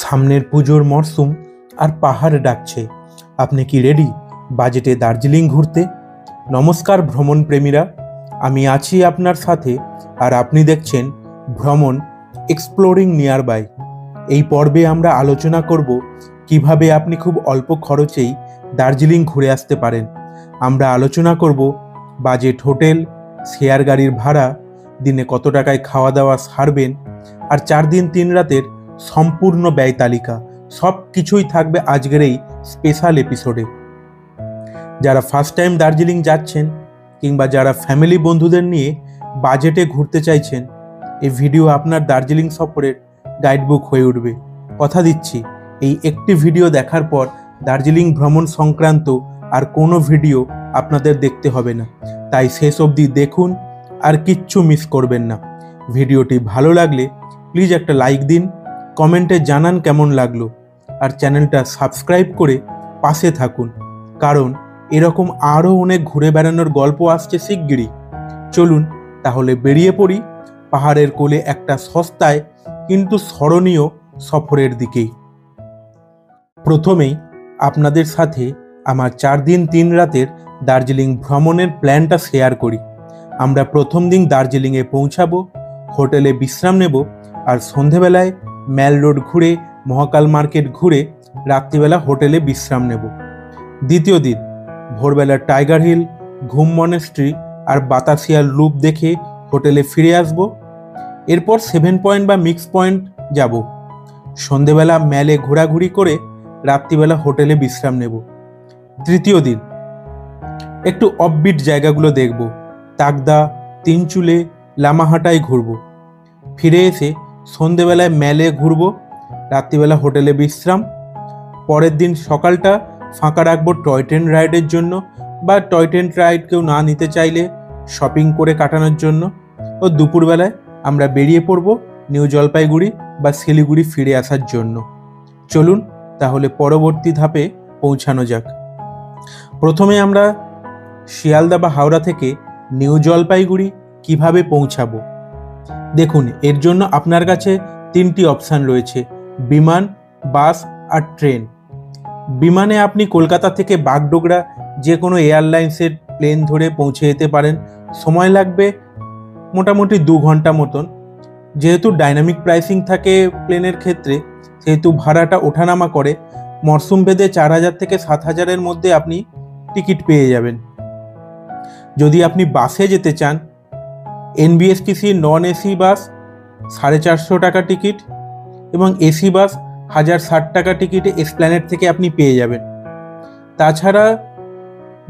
সামনের পুজোর মরশুম আর পাহাড় ডাকছে। আপনি কি রেডি বাজেটে দার্জিলিং ঘুরতে? নমস্কার ভ্রমণ প্রেমীরা, আমি আছি আপনার সাথে আর আপনি দেখছেন ভ্রমণ এক্সপ্লোরিং নিয়ার বাই। এই পর্বে আমরা আলোচনা করব কিভাবে আপনি খুব অল্প খরচেই দার্জিলিং ঘুরে আসতে পারেন। আমরা আলোচনা করব বাজেট হোটেল, শেয়ার গাড়ির ভাড়া, দিনে কত টাকায় খাওয়া দাওয়া সারবেন, আর 4 দিন 3 রাতের সম্পূর্ণ ব্যয় তালিকা। সব কিছুই থাকবে আজকের এই স্পেশাল এপিসোডে। যারা ফার্স্ট টাইম দার্জিলিং যাচ্ছেন কিংবা যারা ফ্যামিলি বন্ধুদের নিয়ে বাজেটে ঘুরতে চাইছেন, এই ভিডিও আপনার দার্জিলিং সফরের গাইডবুক হয়ে উঠবে। কথা দিচ্ছি, এই একটি ভিডিও দেখার পর দার্জিলিং ভ্রমণ সংক্রান্ত আর কোনো ভিডিও আপনাদের দেখতে হবে না। তাই শেষ অবধি দেখুন আর কিচ্ছু মিস করবেন না। ভিডিওটি ভালো লাগলে প্লিজ একটা লাইক দিন, কমেন্টে জানান কেমন লাগলো, আর চ্যানেলটা সাবস্ক্রাইব করে পাশে থাকুন, কারণ এরকম আরও অনেক ঘুরে বেড়ানোর গল্প আসছে শিগগিরই। চলুন তাহলে বেরিয়ে পড়ি পাহাড়ের কোলে একটা সস্তায় কিন্তু স্মরণীয় সফরের দিকেই। প্রথমেই আপনাদের সাথে আমার 4 দিন 3 রাতের দার্জিলিং ভ্রমণের প্ল্যানটা শেয়ার করি। আমরা প্রথম দিন দার্জিলিংয়ে পৌঁছাবো, হোটেলে বিশ্রাম নেব, আর সন্ধেবেলায় ম্যাল রোড ঘুরে মহাকাল মার্কেট ঘুরে রাত্রিবেলা হোটেলে বিশ্রাম নেব। দ্বিতীয় দিন ভোরবেলা টাইগার হিল, ঘুম মনেস্ট্রি আর বাতাসিয়ার লুপ দেখে হোটেলে ফিরে আসব। এরপর 7 পয়েন্ট বা মিক্স পয়েন্ট যাব। সন্ধেবেলা ম্যালে ঘোরাঘুরি করে রাত্রিবেলা হোটেলে বিশ্রাম নেব। তৃতীয় দিন একটু অফবিট জায়গাগুলো দেখব, তাকদা, তিনচুলে, লামাহাটায় ঘুরব। ফিরে এসে সন্ধেবেলায় ম্যালে ঘুরব, রাত্রিবেলা হোটেলে বিশ্রাম। পরের দিন সকালটা ফাঁকা রাখবো টয় ট্রেন রাইডের জন্য, বা টয় ট্রেন রাইড কেউ না নিতে চাইলে শপিং করে কাটানোর জন্য। ও দুপুরবেলায় আমরা বেরিয়ে পড়ব নিউ জলপাইগুড়ি বা শিলিগুড়ি ফিরে আসার জন্য। চলুন তাহলে পরবর্তী ধাপে পৌঁছানো যাক। প্রথমে আমরা শিয়ালদা বা হাওড়া থেকে নিউ জলপাইগুড়ি কিভাবে পৌঁছাবো। দেখুন, এর জন্য আপনার কাছে 3টি অপশান রয়েছে: বিমান, বাস আর ট্রেন। বিমানে আপনি কলকাতা থেকে বাগডোগরা যে কোনো এয়ারলাইন্সের প্লেন ধরে পৌঁছে যেতে পারেন। সময় লাগবে মোটামুটি 2 ঘন্টা মতন। যেহেতু ডাইনামিক প্রাইসিং থাকে প্লেনের ক্ষেত্রে, সেহেতু ভাড়াটা ওঠানামা করে। মরশুম ভেদে 4000 থেকে 7000-এর মধ্যে আপনি টিকিট পেয়ে যাবেন। যদি আপনি বাসে যেতে চান, এনবিএসটিসি নন এসি বাস 450 টাকা টিকিট, এবং এসি বাস 1060 টাকা টিকিটে এসপ্ল্যানেড থেকে আপনি পেয়ে যাবেন। তাছাড়া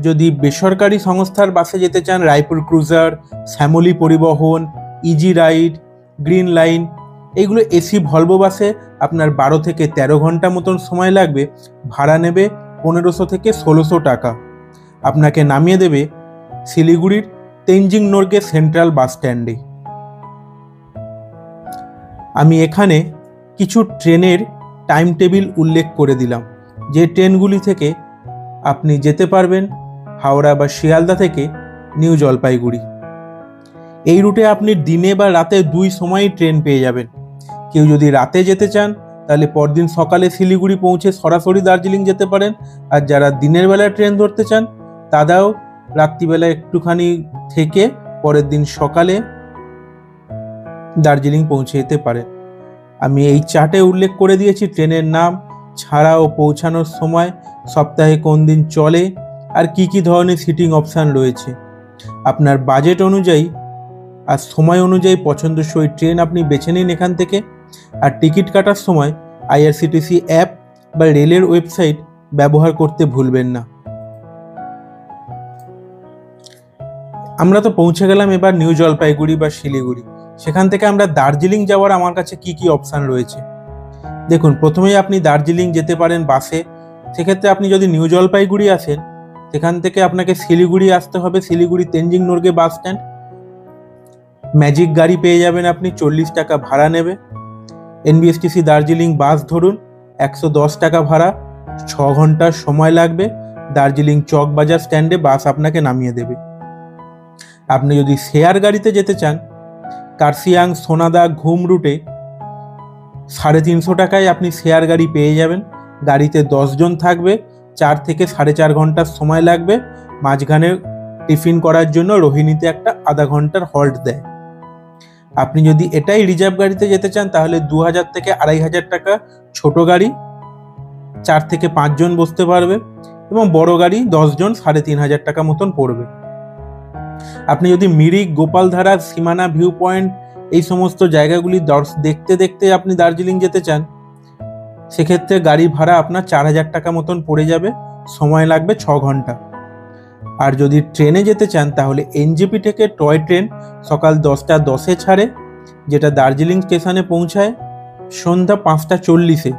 যদি বেসরকারি সংস্থার বাসে যেতে চান, রায়পুর ক্রুজার, শ্যামলী পরিবহন, ইজি রাইড, গ্রিন লাইন, এইগুলো এসি ভলভো বাসে আপনার 12 থেকে 13 ঘন্টা মতন সময় লাগবে। ভাড়া নেবে 1500 থেকে 1600 টাকা। আপনাকে নামিয়ে দেবে শিলিগুড়ির তেনজিং নোরগে সেন্ট্রাল বাস স্ট্যান্ডে। আমি এখানে কিছু ট্রেনের টাইম টেবিল উল্লেখ করে দিলাম, যে ট্রেনগুলি থেকে আপনি যেতে পারবেন হাওড়া বা শিয়ালদা থেকে নিউ জলপাইগুড়ি। এই রুটে আপনি দিনে বা রাতে 2 সময়ই ট্রেন পেয়ে যাবেন। কেউ যদি রাতে যেতে চান তাহলে পরদিন সকালে শিলিগুড়ি পৌঁছে সরাসরি দার্জিলিং যেতে পারেন, আর যারা দিনের বেলায় ট্রেন ধরতে চান তারাও রাত্রিবেলা একটুখানি থেকে পরের দিন সকালে দার্জিলিং পৌঁছে যেতে পারেন। আমি এই চার্টে উল্লেখ করে দিয়েছি ট্রেনের নাম, ছাড়া ও পৌঁছানোর সময়, সপ্তাহে কোন দিন চলে, আর কি কি ধরনের সিটিং অপশান রয়েছে। আপনার বাজেট অনুযায়ী আর সময় অনুযায়ী পছন্দসই ট্রেন আপনি বেছে নিন এখান থেকে। আর টিকিট কাটার সময় আইআরসিটিসি অ্যাপ বা রেলের ওয়েবসাইট ব্যবহার করতে ভুলবেন না। আমরা তো পৌঁছে গেলাম এবার নিউ জলপাইগুড়ি বা শিলিগুড়ি। সেখান থেকে আমরা দার্জিলিং যাওয়ার আমার কাছে কি কি অপশান রয়েছে দেখুন। প্রথমেই আপনি দার্জিলিং যেতে পারেন বাসে। সেক্ষেত্রে আপনি যদি নিউ জলপাইগুড়ি আসেন, সেখান থেকে আপনাকে শিলিগুড়ি আসতে হবে। Siliguri Tenzing Norgay bus stand. Magic গাড়ি পেয়ে যাবেন আপনি, 40 টাকা ভাড়া নেবে। এনবিএসটিসি দার্জিলিং বাস ধরুন, 110 টাকা ভাড়া, 6 ঘন্টার সময় লাগবে। দার্জিলিং চক বাজার স্ট্যান্ডে বাস আপনাকে নামিয়ে দেবে। আপনি যদি শেয়ার গাড়িতে যেতে চান, কার্শিয়াং, সোনাদা, ঘুম রুটে 350 টাকায় আপনি শেয়ার গাড়ি পেয়ে যাবেন। গাড়িতে 10 জন থাকবে, 4 থেকে 4.5 ঘন্টার সময় লাগবে। মাঝখানে টিফিন করার জন্য রোহিণীতে একটা আধা ঘন্টার হল্ট দেয়। আপনি যদি এটাই রিজার্ভ গাড়িতে যেতে চান তাহলে 2000 থেকে 2500 টাকা ছোট গাড়ি, 4 থেকে 5 জন বসতে পারবে, এবং বড় গাড়ি 10 জন 3500 টাকা মতন পড়বে। আপনি যদি মিরিক, গোপালধারা, সীমানা ভিউ পয়েন্ট এই সমস্ত জায়গাগুলি দেখতে দেখতে আপনি দার্জিলিং যেতে চান, সেক্ষেত্রে গাড়ি ভাড়া আপনার 4000 টাকা মতন পড়ে যাবে, সময় লাগবে 6 ঘন্টা। আর যদি ট্রেনে যেতে চান তাহলে এনজেপি থেকে টয় ট্রেন সকাল 10:10 ছাড়ে, যেটা দার্জিলিং স্টেশনে পৌঁছায় সন্ধ্যা 5:40।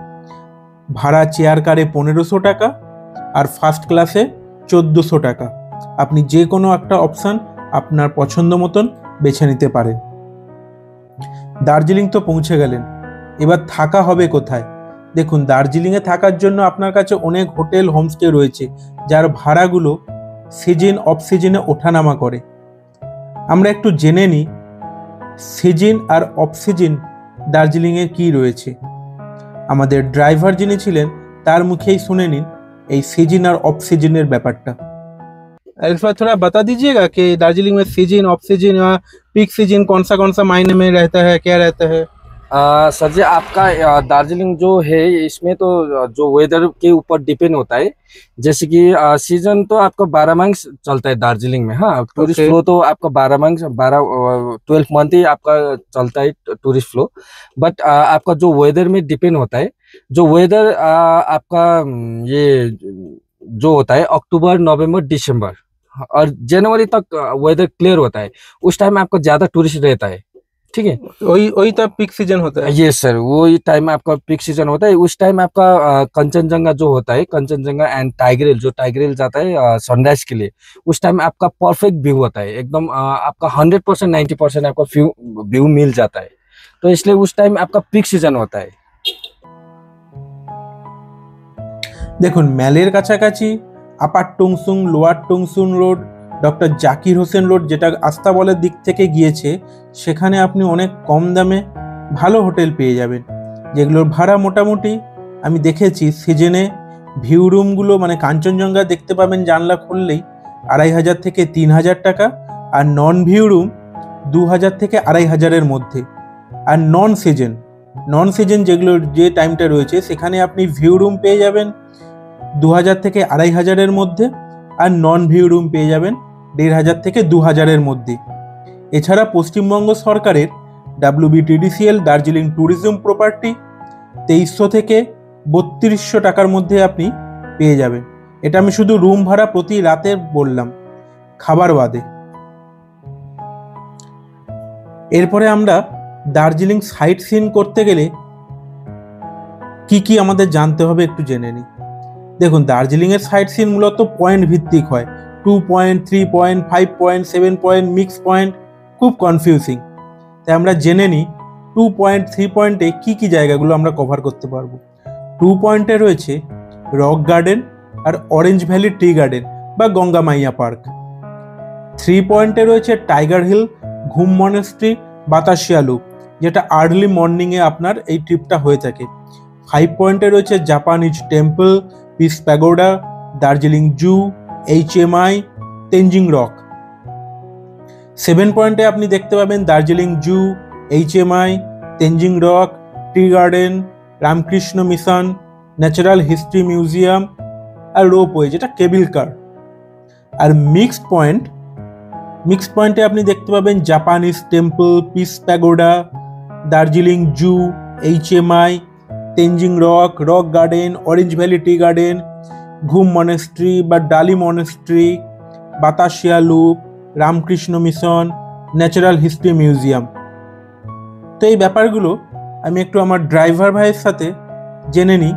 ভাড়া চেয়ার কারে 1500 টাকা আর ফার্স্ট ক্লাসে 1400 টাকা। আপনি যে কোনো একটা অপশান আপনার পছন্দ মতন বেছে নিতে পারেন। দার্জিলিং তো পৌঁছে গেলেন, এবার থাকা হবে কোথায়? দেখুন, দার্জিলিংয়ে থাকার জন্য আপনার কাছে অনেক হোটেল, হোমস্টে রয়েছে, যার ভাড়াগুলো সিজন অফ সিজনে ওঠানামা করে। আমরা একটু জেনে নিই সিজন আর অফ সিজন দার্জিলিংয়ে কী রয়েছে। আমাদের ড্রাইভার যিনি ছিলেন তার মুখেই শুনে নিন এই সিজন আর অফ সিজনের ব্যাপারটা। इस बार थोड़ा बता दीजिएगा कि दार्जिलिंग में सीजन, ऑफ सीजन या पीक सीजन कौन सा मायने में रहता है, क्या रहता है? सर जी, आपका दार्जिलिंग जो है इसमें तो जो वेदर के ऊपर डिपेंड होता है। जैसे कि सीजन तो आपका 12 मंथ चलता है दार्जिलिंग में। हाँ, टूरिस्ट फ्लो तो आपका 12 मंथ ही आपका चलता है टूरिस्ट फ्लो। बट आपका जो वेदर में डिपेंड होता है, जो वेदर आपका ये जो होता है अक्टूबर, नवंबर, दिसंबर और जनवरी तक वेदर क्लियर होता है। उस टाइम आपका ज्यादा टूरिस्ट रहता है। ठीक है, वही तब पीक सीजन होता है। ये सर, वही टाइम आपका पीक सीजन होता है। उस टाइम आपका कंचनजंगा जो होता है, कंचनजंगा एंड टाइगर हिल, जो टाइगर हिल जाता है सनराइज के लिए, उस टाइम आपका परफेक्ट व्यू होता है। एकदम आपका 100%, 90% आपका व्यू मिल जाता है। तो इसलिए उस टाइम आपका पीक सीजन होता है। দেখুন, ম্যালের কাছাকাছি upper Tungsung, lower Tungsung road, doctor Zakir Hussain road, যেটা আস্তাবলের দিক থেকে গিয়েছে, সেখানে আপনি অনেক কম দামে ভালো হোটেল পেয়ে যাবেন, যেগুলোর ভাড়া মোটামুটি আমি দেখেছি সিজনে ভিউ রুমগুলো মানে কাঞ্চনজঙ্ঘা দেখতে পাবেন জানলা খুললেই 2500 থেকে 3000 টাকা, আর নন ভিউ রুম 2000 থেকে 2500-এর মধ্যে। আর নন সিজন যেগুলোর যে টাইমটা রয়েছে সেখানে আপনি ভিউ রুম পেয়ে যাবেন 2000 থেকে 2500-এর মধ্যে, আর নন ভিউ রুম পেয়ে যাবেন 1500 থেকে 2000-এর মধ্যে। এছাড়া পশ্চিমবঙ্গ সরকারের WBTDCL দার্জিলিং ট্যুরিজম প্রপার্টি 2300 থেকে 3200 টাকার মধ্যে আপনি পেয়ে যাবেন। এটা আমি শুধু রুম ভাড়া প্রতি রাতে বললাম, খাবার বাদে। এরপরে আমরা দার্জিলিং সাইট সিন করতে গেলে কি কি আমাদের জানতে হবে একটু জেনে নিই। দেখুন, দার্জিলিংয়ের সাইট সিন মূলত পয়েন্ট ভিত্তিক হয়, 2 point, 3 point, 5 point, 7 point, mix point, খুব কনফিউজিং। তাই আমরা জেনে নিই 2 পয়েন্ট, 3 পয়েন্টে কি কি জায়গাগুলো আমরা কভার করতে পারবো। 2 পয়েন্টে রয়েছে রক গার্ডেন আর অরেঞ্জ ভ্যালি ট্রি গার্ডেন বা গঙ্গা মাইয়া পার্ক। 3 পয়েন্টে রয়েছে tiger hill, Ghum monastery, Batasia loop, যেটা আর্লি মর্নিংয়ে আপনার এই ট্রিপটা হয়ে থাকে। 5 পয়েন্টে রয়েছে Japanese temple, peace pagoda, Darjeeling zoo, HMI, Tenzing rock. 7 পয়েন্টে আপনি দেখতে পাবেন Darjeeling zoo, HMI, Tenzing rock, tea garden, Ramakrishna mission, natural history museum আর রোপওয়ে, যেটা কেবল কার। আর মিক্সড পয়েন্টে আপনি দেখতে পাবেন Japanese temple, peace pagoda, Darjeeling zoo, HMI, Tenzing rock, rock garden, orange valley tea garden, Ghum monastery বা Dali monastery, Batasia loop, Ramakrishna mission, natural history museum. তো এই ব্যাপারগুলো আমি একটু আমার ড্রাইভার ভাইয়ের সাথে জেনে নিই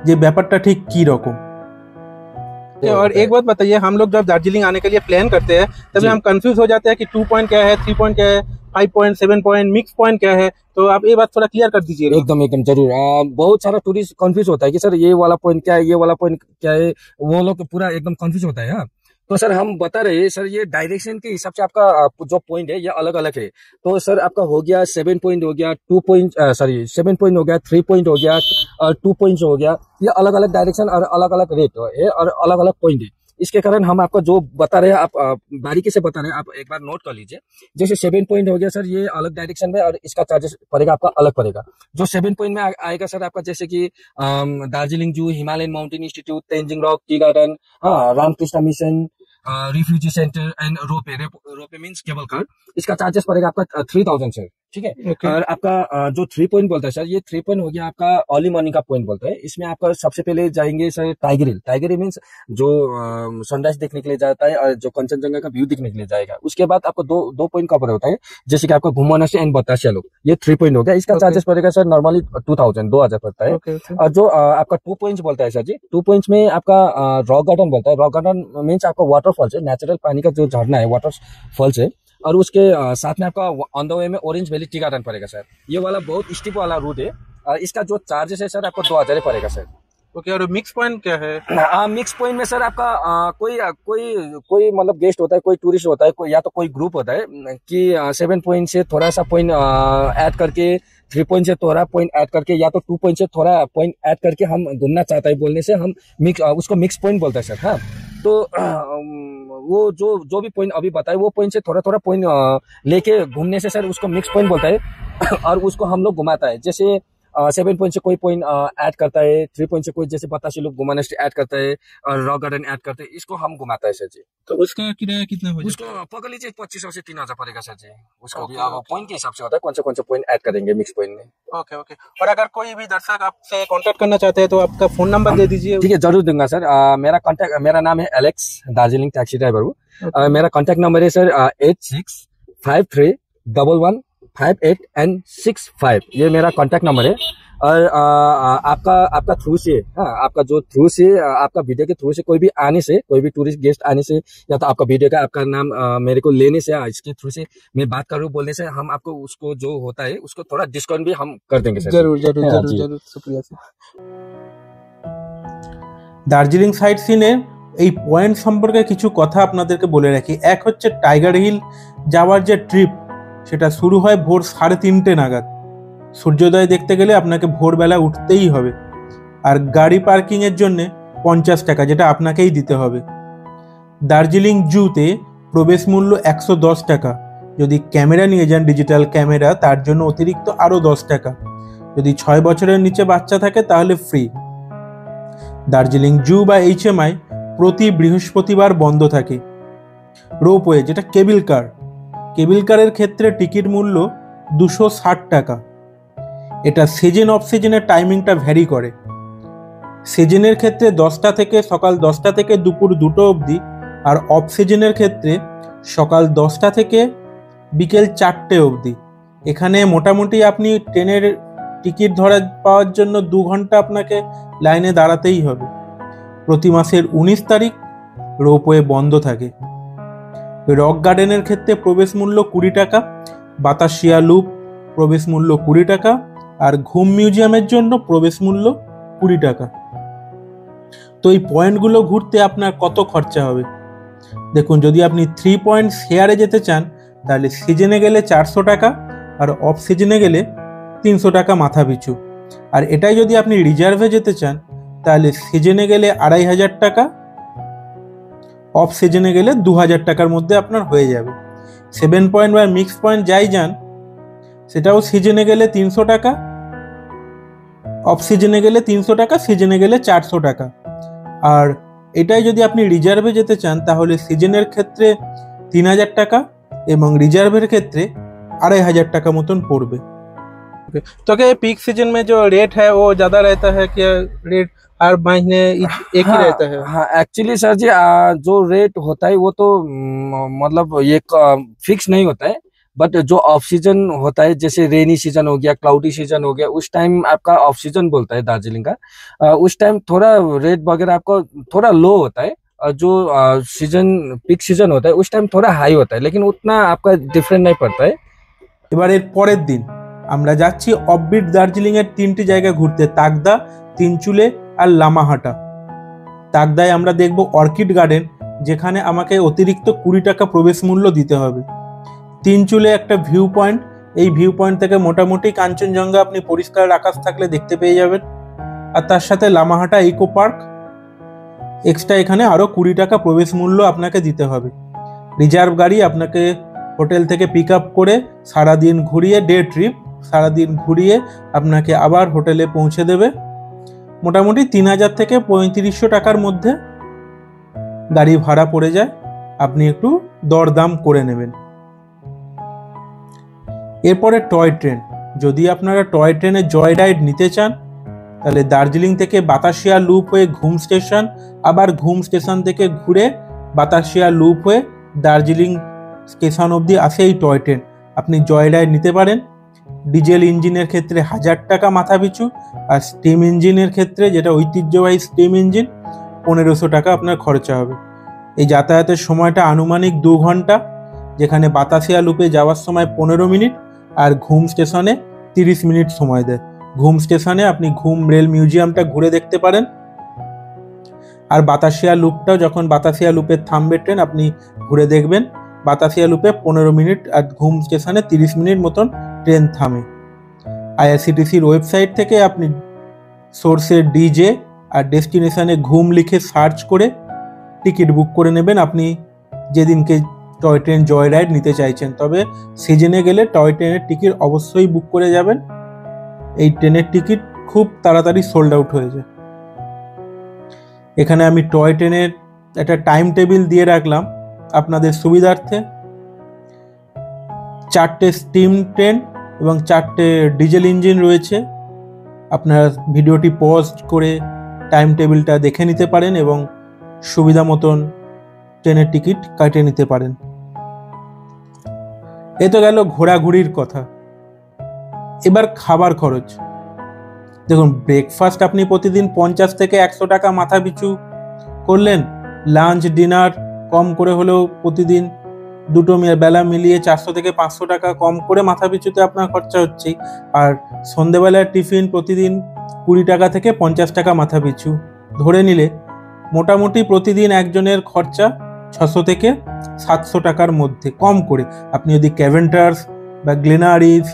যে ব্যাপারটা ঠিক কী রকম। और एक बात बताइए, हम लोग जब दार्जिलिंग आने के लिए प्लान करते हैं तभी हम कंफ्यूज हो जाते हैं कि 2 पॉइंट क्या है, 3 पॉइंट क्या है, 5 पॉइंट, 7 पॉइंट, मिक्स पॉइंट क्या है। तो आप ये बात थोड़ा क्लियर कर दीजिए। एकदम जरूर। बहुत सारा टूरिस्ट कंफ्यूज होता है कि सर ये वाला पॉइंट क्या है, ये वाला पॉइंट क्या है, वो लोग पूरा एकदम कंफ्यूज होता है। हाँ, तो सर हम बता रहे हैं सर, ये डायरेक्शन के हिसाब से आपका जो पॉइंट है ये अलग अलग है। तो सर आपका हो गया 7 पॉइंट हो गया, 2 पॉइंट, सॉरी 7 पॉइंट हो गया, 3 पॉइंट हो गया और 2 पॉइंट हो गया। ये अलग अलग डायरेक्शन और अलग अलग रेट है और अलग अलग पॉइंट है। इसके कारण हम आपको जो बता रहे हैं, आप बारीकी से बता रहे हैं, आप एक बार नोट कर लीजिए। जैसे 7 पॉइंट हो गया सर, ये अलग डायरेक्शन में और इसका चार्जेस पड़ेगा आपका अलग पड़ेगा। जो 7 पॉइंट में आएगा सर आपका, जैसे कि Darjeeling zoo, Himalayan mountain institute, Tenzing rock, tea garden, हाँ, Ramakrishna mission, refugee centre and ropeway. Ropeway means cable car. इसका चार्जेस पड़ेगा आपका 3000 सर, ठीक है। Okay. और आपका जो 3 पॉइंट बोलता है सर, ये 3 पॉइंट हो गया आपका अर्ली मॉर्निंग का पॉइंट बोलता है। इसमें आपका सबसे पहले जाएंगे सर टाइगर हिल। टाइगर हिल मीन्स जो सनराइज देखने के लिए जाता है और जो कंचनजंगा का व्यू देखने के लिए जाएगा। उसके बाद आपको दो पॉइंट कवर होता है, जैसे कि आपका घुमाना से एंड बतासिया लोग, ये 3 पॉइंट हो गया। इसका चार्जेस पड़ेगा सर नॉर्मली 2000 पड़ता है। और जो आपका 2 पॉइंट्स बोलता है सर जी, 2 पॉइंट्स में आपका रॉक गार्डन बोलता है। रॉक गार्डन मीन्स आपका वाटरफॉल्स है, नेचुरल पानी का जो झरना है, वाटरफॉल्स है। और उसके साथ में आपका ऑन द वे में ऑरेंज वैली टी गार्डन पड़ेगा सर। ये वाला बहुत स्टीप वाला रूट है और इसका जो चार्जेस है सर आपको 2000 पड़ेगा सर। ओके, और मिक्स पॉइंट क्या है? मिक्स पॉइंट में सर आपका कोई मतलब गेस्ट होता है, कोई टूरिस्ट होता है, कोई या तो कोई ग्रुप होता है कि 7 पॉइंट से थोड़ा सा पॉइंट ऐड करके, 3 पॉइंट से थोड़ा पॉइंट ऐड करके, या तो 2 पॉइंट से थोड़ा पॉइंट ऐड करके हम घूमना चाहता है, बोलने से हम उसको मिक्स पॉइंट बोलते हैं सर। हाँ, तो वो जो भी पॉइंट अभी बताए, वो पॉइंट से थोड़ा थोड़ा पॉइंट लेके घूमने से सर उसको मिक्स पॉइंट बोलता है। और उसको हम लोग घुमाता है। जैसे 7 पॉइंट से कोई पॉइंट ऐड करता है, 3 पॉइंट से कोई जैसे बतासी लोग घुमाने से ऐड करता है और रॉक गार्डन ऐड करते हैं, इसको हम घुमाता है सर जी। तो उसका किराया कितना हो उसको पकड़ लीजिए 2500 से 3000 पड़ेगा सर जी। उसका भी पॉइंट के हिसाब से होता है, कौन से पॉइंट ऐड करेंगे मिक्स पॉइंट में। Okay okay. और अगर कोई भी दर्शक आपसे कांटेक्ट करना चाहते हैं तो आपका फोन नंबर दे दीजिए। ठीक है, जरूर दूंगा सर। मेरा नाम है एलेक्स, दार्जिलिंग टैक्सी ड्राइवर हूँ। मेरा कॉन्टैक्ट नंबर है सर 8653115865। ये मेरा कॉन्टैक्ट नंबर है। और आपका थ्रू से, हाँ, आपका जो थ्रू से, आपका वीडियो के थ्रू से कोई भी आने से, कोई भी टूरिस्ट गेस्ट आने से, या तो आपका वीडियो का आपका नाम मेरे को लेने से, इसके थ्रू से मैं बात कर रहा हूँ बोलने से, हम आपको उसको जो होता है उसको थोड़ा डिस्काउंट भी हम कर देंगे सर। जरूर जरूर हाँ, जरूर जरूर, शुक्रिया सर। দার্জিলিং সাইট সিনের এই পয়েন্ট সম্পর্কে কিছু কথা আপনাদেরকে বলে রাখি। এক হচ্ছে টাইগার হিল যাওয়ার যে ট্রিপ, সেটা শুরু হয় ভোর 3:30 নাগাদ। সূর্যোদয় দেখতে গেলে আপনাকে ভোরবেলা উঠতেই হবে। আর গাড়ি পার্কিংয়ের জন্যে 50 টাকা, যেটা আপনাকেই দিতে হবে। দার্জিলিং জুতে প্রবেশ মূল্য 110 টাকা। যদি ক্যামেরা নিয়ে যান, ডিজিটাল ক্যামেরা, তার জন্য অতিরিক্ত আরও 10 টাকা। যদি 6 বছরের নিচে বাচ্চা থাকে তাহলে ফ্রি। দার্জিলিং জু বা HMI প্রতি বৃহস্পতিবার বন্ধ থাকে। রোপওয়ে, যেটা কেবল কারের ক্ষেত্রে টিকিট মূল্য 260 টাকা। এটা সিজন অফ সিজনের টাইমিংটা ভ্যারি করে। সিজনের ক্ষেত্রে সকাল 10টা থেকে দুপুর 2টো অবধি, আর অফ সিজনের ক্ষেত্রে সকাল 10টা থেকে বিকেল 4টে অবধি। এখানে মোটামুটি আপনি ট্রেনের টিকিট পাওয়ার জন্য 2 ঘন্টা আপনাকে লাইনে দাঁড়াতেই হবে। প্রতি মাসের 19 তারিখ রোপওয়ে বন্ধ থাকে। রক গার্ডেনের ক্ষেত্রে প্রবেশ মূল্য 20 টাকা, বাতাসিয়া লুপ প্রবেশ মূল্য 20 টাকা, আর ঘুম মিউজিয়ামের জন্য প্রবেশ মূল্য 20 টাকা। তো এই পয়েন্টগুলো ঘুরতে আপনার কত খরচা হবে দেখুন। যদি আপনি 3 পয়েন্ট শেয়ারে যেতে চান তাহলে সিজনে গেলে 400 টাকা আর অফ সিজনে গেলে 300 টাকা মাথা পিছু। আর এটাই যদি আপনি রিজার্ভে যেতে চান তাহলে সিজনে গেলে 2500 টাকা, অফ সিজনে গেলে 2000 টাকার মধ্যে আপনার হয়ে যাবে। 7 পয়েন্ট বা মিক্স পয়েন্ট যাই যান, সেটাও সিজনে গেলে 300 টাকা, অফ সিজনে গেলে 300 টাকা, সিজনে গেলে 400 টাকা। আর এটাই যদি আপনি রিজার্ভে যেতে চান তাহলে সিজনের ক্ষেত্রে 3000 টাকা এবং রিজার্ভের ক্ষেত্রে 2500 টাকা মতন পড়বে। तो क्या पीक सीजन में जो रेट है वो ज्यादा रहता है कि रेट हर महीने एक ही रहता है? हाँ, एक्चुअली सर जी जो रेट होता है वो तो मतलब ये फिक्स नहीं होता है। बट जो ऑफ सीजन होता है, जैसे रेनी सीजन हो गया, क्लाउडी सीजन हो गया, उस टाइम आपका ऑफ सीजन बोलता है दार्जिलिंग का। उस टाइम थोड़ा रेट वगैरह आपको थोड़ा लो होता है। और जो सीजन पीक सीजन होता है उस टाइम थोड़ा हाई होता है, लेकिन उतना आपका डिफरेंट नहीं पड़ता है। এবার এর পরের দিন আমরা যাচ্ছি অফবিট দার্জিলিং এর 3টি জায়গা ঘুরতে, তাকদা, তিনচুলে আর লামাহাটা। তাকদায় আমরা দেখব অর্কিড গার্ডেন, যেখানে আমাকে অতিরিক্ত 20 টাকা প্রবেশ মূল্য দিতে হবে। তিনচুলে একটা ভিউ পয়েন্ট, এই ভিউ পয়েন্ট থেকে মোটামুটি কাঞ্চনজঙ্ঘা আপনি পরিষ্কার আকাশ থাকলে দেখতে পেয়ে যাবেন। আর তার সাথে লামাহাটা ইকো পার্ক, এক্সট্রা এখানে আরও 20 টাকা প্রবেশ মূল্য আপনাকে দিতে হবে। রিজার্ভ গাড়ি আপনাকে হোটেল থেকে পিক আপ করে সারাদিন ঘুরিয়ে, ডে ট্রিপ সারাদিন ঘুরিয়ে আপনাকে আবার হোটেলে পৌঁছে দেবে। মোটামুটি 3000 থেকে 3500 টাকার মধ্যে গাড়ি ভাড়া পড়ে যায়, আপনি একটু দরদাম করে নেবেন। এরপরে টয় ট্রেন, যদি আপনারা টয় ট্রেনে জয় রাইড নিতে চান তাহলে দার্জিলিং থেকে বাতাসিয়া লুপ হয়ে ঘুম স্টেশন, আবার ঘুম স্টেশন থেকে ঘুরে বাতাসিয়া লুপ হয়ে দার্জিলিং স্টেশন অবধি আসে এই টয় ট্রেন। আপনি জয় রাইড নিতে পারেন। ডিজেল ইঞ্জিনের ক্ষেত্রে 1000 টাকা মাথা পিছু, আর স্টিম ইঞ্জিনের ক্ষেত্রে, যেটা ঐতিহ্যবাহী স্টিম ইঞ্জিন, 1500 টাকা আপনার খরচা হবে। এই যাতায়াতের সময়টা আনুমানিক 2 ঘন্টা, যেখানে বাতাসিয়া লুপে যাওয়ার সময় 15 মিনিট আর ঘুম স্টেশনে 30 মিনিট সময় দেয়। ঘুম স্টেশনে আপনি ঘুম রেল মিউজিয়ামটা ঘুরে দেখতে পারেন। আর বাতাসিয়া লুপটাও, যখন বাতাসিয়া লুপে থামবে ট্রেন, আপনি ঘুরে দেখবেন। বাতাসিয়া লুপে 15 মিনিট আর ঘুম স্টেশনে 30 মিনিট মতন ট্রেন থামে। আইআরসিটিসির ওয়েবসাইট থেকে আপনি সোর্সে ডিজে আর ডেস্টিনেশনে ঘুম লিখে সার্চ করে টিকিট বুক করে নেবেন আপনি যেদিনকে টয় ট্রেন জয় রাইড নিতে চাইছেন। তবে সিজনে গেলে টয় ট্রেনের টিকিট অবশ্যই বুক করে যাবেন, এই ট্রেনের টিকিট খুব তাড়াতাড়ি সোল্ড আউট হয়ে যায়। এখানে আমি টয় ট্রেনের একটা টাইম টেবিল দিয়ে রাখলাম আপনাদের সুবিধার্থে। 4টে স্টিম ট্রেন এবং 4টে ডিজেল ইঞ্জিন রয়েছে। আপনারা ভিডিওটি পজ করে টাইম টেবিলটা দেখে নিতে পারেন এবং সুবিধা মতন ট্রেনের টিকিট কাটে নিতে পারেন। এ তো গেল ঘোরাঘুরির কথা। এবার খাবার খরচ। দেখুন, ব্রেকফাস্ট আপনি প্রতিদিন 50 থেকে 100 টাকা মাথা পিছু করলেন। লাঞ্চ ডিনার কম করে হলেও প্রতিদিন দুটো বেলা মিলিয়ে 400 থেকে 500 টাকা কম করে মাথা পিছুতে আপনার খরচা হচ্ছেই। আর সন্ধেবেলার টিফিন প্রতিদিন 20 টাকা থেকে 50 টাকা মাথা পিছু ধরে নিলে মোটামুটি প্রতিদিন একজনের খরচা 600 থেকে 700 টাকার মধ্যে কম করে। আপনি যদি ক্যাভেন্টার্স বা গ্লেনারিস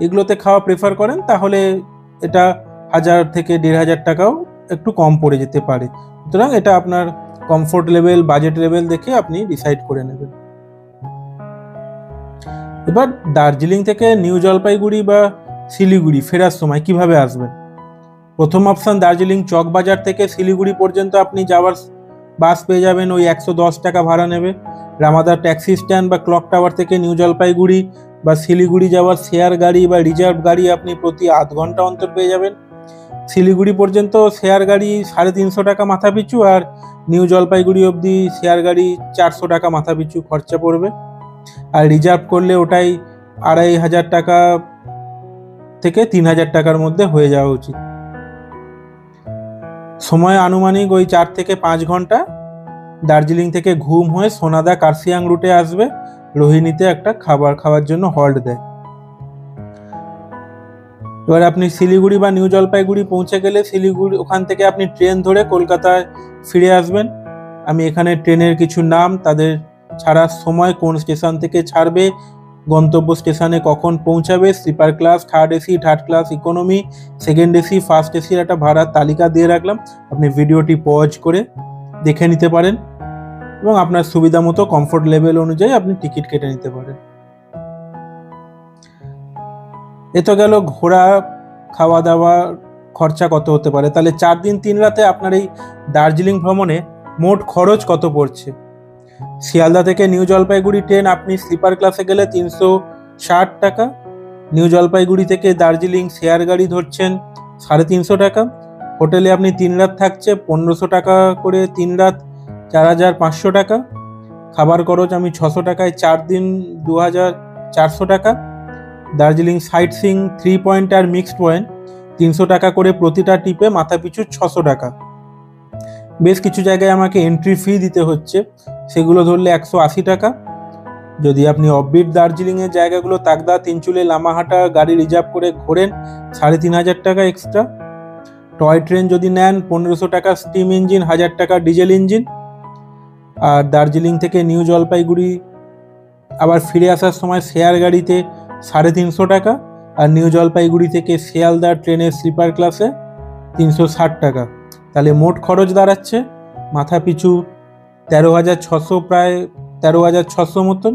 এগুলোতে খাওয়া প্রেফার করেন তাহলে এটা 1000 থেকে 1500 টাকাও একটু কম পড়ে যেতে পারে। সুতরাং এটা আপনার কমফোর্ট লেভেল, বাজেট লেভেল দেখে আপনি ডিসাইড করে নেবেন। এবার দার্জিলিং থেকে নিউ জলপাইগুড়ি বা শিলিগুড়ি ফেরার সময় কিভাবে আসবেন? প্রথম অপশন, দার্জিলিং চকবাজার থেকে শিলিগুড়ি পর্যন্ত আপনি যাওয়ার বাস পেয়ে যাবেন, ওই 110 টাকা ভাড়া নেবে। রামাদার ট্যাক্সি স্ট্যান্ড বা ক্লক টাওয়ার থেকে নিউ জলপাইগুড়ি বা শিলিগুড়ি যাওয়ার শেয়ার গাড়ি বা রিজার্ভ গাড়ি আপনি প্রতি আধ ঘন্টা অন্তর পেয়ে যাবেন। শিলিগুড়ি পর্যন্ত শেয়ার গাড়ি 350 টাকা মাথা পিছু, আর নিউ জলপাইগুড়ি অবধি শেয়ার গাড়ি 400 টাকা মাথা পিছু খরচা পড়বে। আর রিজার্ভ করলে ওটাই 2500 টাকা থেকে 3000 টাকার মধ্যে হয়ে যাওয়া উচিত। সময় আনুমানিক ওই 4 থেকে 5 ঘন্টা। দার্জিলিং থেকে ঘুম হয়ে সোনাদা কার্সিয়াং রুটে আসবে, রোহিণীতে একটা খাবার খাওয়ার জন্য হল্ট দেয়। এবার আপনি শিলিগুড়ি বা নিউ জলপাইগুড়ি পৌঁছে গেলে শিলিগুড়ি ওখান থেকে আপনি ট্রেন ধরে কলকাতায় ফিরে আসবেন। আমি এখানে ট্রেনের কিছু নাম, তাদের ছাড়ার সময়, কোন স্টেশন থেকে ছাড়বে, গন্তব্য স্টেশনে কখন পৌঁছাবে, sleeper class, third AC, third class economy, second AC, first এসির একটা ভাড়ার তালিকা দিয়ে রাখলাম। আপনি ভিডিওটি পজ করে দেখে নিতে পারেন এবং আপনার সুবিধা মতো কমফোর্ট লেভেল অনুযায়ী আপনি টিকিট কেটে নিতে পারেন। এ তো গেল ঘোরা, খাওয়া দাওয়া খরচা কত হতে পারে। তাহলে 4 দিন 3 রাতে আপনার এই দার্জিলিং ভ্রমণে মোট খরচ কত পড়ছে? শিয়ালদা থেকে নিউ জলপাইগুড়ি ট্রেন আপনি স্লিপার ক্লাসে গেলে 360 টাকা। নিউ জলপাইগুড়ি থেকে দার্জিলিং শেয়ার গাড়ি ধরছেন 350 টাকা। হোটেলে আপনি 3 রাত থাকছে 1500 টাকা করে, 3 রাত 4500 টাকা। খাবার খরচ আমি 600 টাকায় 4 দিন 2400 টাকা। দার্জিলিং সাইট সিং 3 পয়েন্ট আর মিক্সড পয়েন্ট 300 টাকা করে প্রতিটা টিপে, মাথা পিছু 600 টাকা। বেশ কিছু জায়গায় আমাকে এন্ট্রি ফি দিতে হচ্ছে, সেগুলো ধরলে 180 টাকা। যদি আপনি অফবিট দার্জিলিংয়ের জায়গাগুলো তাকদা, তিনচুলে, লামাহাটা গাড়ি রিজার্ভ করে ঘোরেন 3500 টাকা এক্সট্রা। টয় ট্রেন যদি নেন 1500 টাকা স্টিম ইঞ্জিন, 1000 টাকা ডিজেল ইঞ্জিন। আর দার্জিলিং থেকে নিউ জলপাইগুড়ি আবার ফিরে আসার সময় শেয়ার গাড়িতে 350 টাকা, আর নিউ জলপাইগুড়ি থেকে শিয়ালদা ট্রেনের স্লিপার ক্লাসে 360 টাকা। তাহলে মোট খরচ দাঁড়াচ্ছে মাথা পিছু 13,600, প্রায় 13,600 মতন।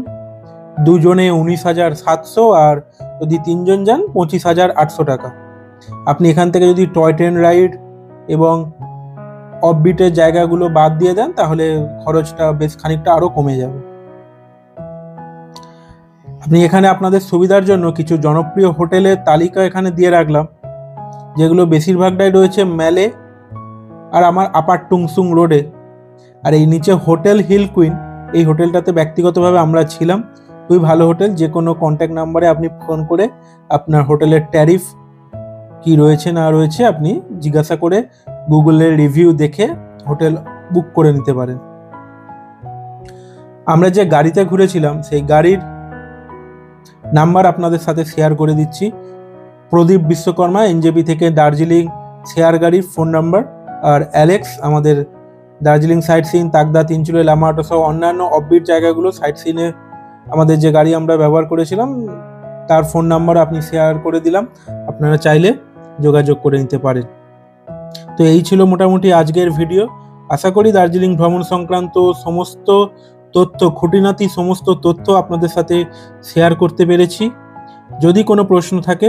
দুজনে 19,700, আর যদি 3 জন যান 25,800 টাকা। আপনি এখান থেকে যদি টয় ট্রেন রাইড এবং অফবিটের জায়গাগুলো বাদ দিয়ে দেন তাহলে খরচটা বেশ খানিকটা আরও কমে যাবে। আপনি এখানে আপনাদের সুবিধার জন্য কিছু জনপ্রিয় হোটেলের তালিকা এখানে দিয়ে রাখলাম, যেগুলো বেশিরভাগটাই রয়েছে ম্যালে আর আমার আপার টুংসুং রোডে। আর এই নিচে হোটেল হিল কুইন, এই হোটেলটাতে ব্যক্তিগতভাবে আমরা ছিলাম, খুবই ভালো হোটেল। যে কোনো কন্ট্যাক্ট নাম্বারে আপনি ফোন করে আপনার হোটেলের ট্যারিফ কি রয়েছে না রয়েছে আপনি জিজ্ঞাসা করে গুগলের রিভিউ দেখে হোটেল বুক করে নিতে পারেন। আমরা যে গাড়িতে ঘুরেছিলাম সেই গাড়ির নাম্বার আপনাদের সাথে শেয়ার করে দিচ্ছি। প্রদীপ বিশ্বকর্মা এনজেপি থেকে দার্জিলিং শেয়ার গাড়ির ফোন নাম্বার, আর অ্যালেক্স আমাদের দার্জিলিং সাইট সিন, তাকদা, তিনচুলে, লামাটো সহ অন্যান্য অফবিট জায়গাগুলো সাইট সিনে আমাদের যে গাড়ি আমরা ব্যবহার করেছিলাম তার ফোন নাম্বার আপনি শেয়ার করে দিলাম, আপনারা চাইলে যোগাযোগ করে নিতে পারেন। তো এই ছিল মোটামুটি আজকের ভিডিও। আশা করি দার্জিলিং ভ্রমণ সংক্রান্ত সমস্ত তথ্য, খুঁটিনাটি সমস্ত তথ্য আপনাদের সাথে শেয়ার করতে পেরেছি। যদি কোনো প্রশ্ন থাকে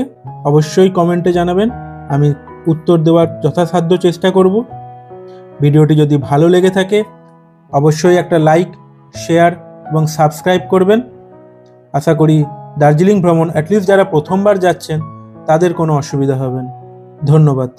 অবশ্যই কমেন্টে জানাবেন, আমি উত্তর দেওয়ার যথাসাধ্য চেষ্টা করব। ভিডিওটি যদি ভালো লেগে থাকে অবশ্যই একটা লাইক, শেয়ার এবং সাবস্ক্রাইব করবেন। আশা করি দার্জিলিং ভ্রমণ অ্যাটলিস্ট যারা প্রথমবার যাচ্ছেন তাদের কোনো অসুবিধা হবে না। ধন্যবাদ।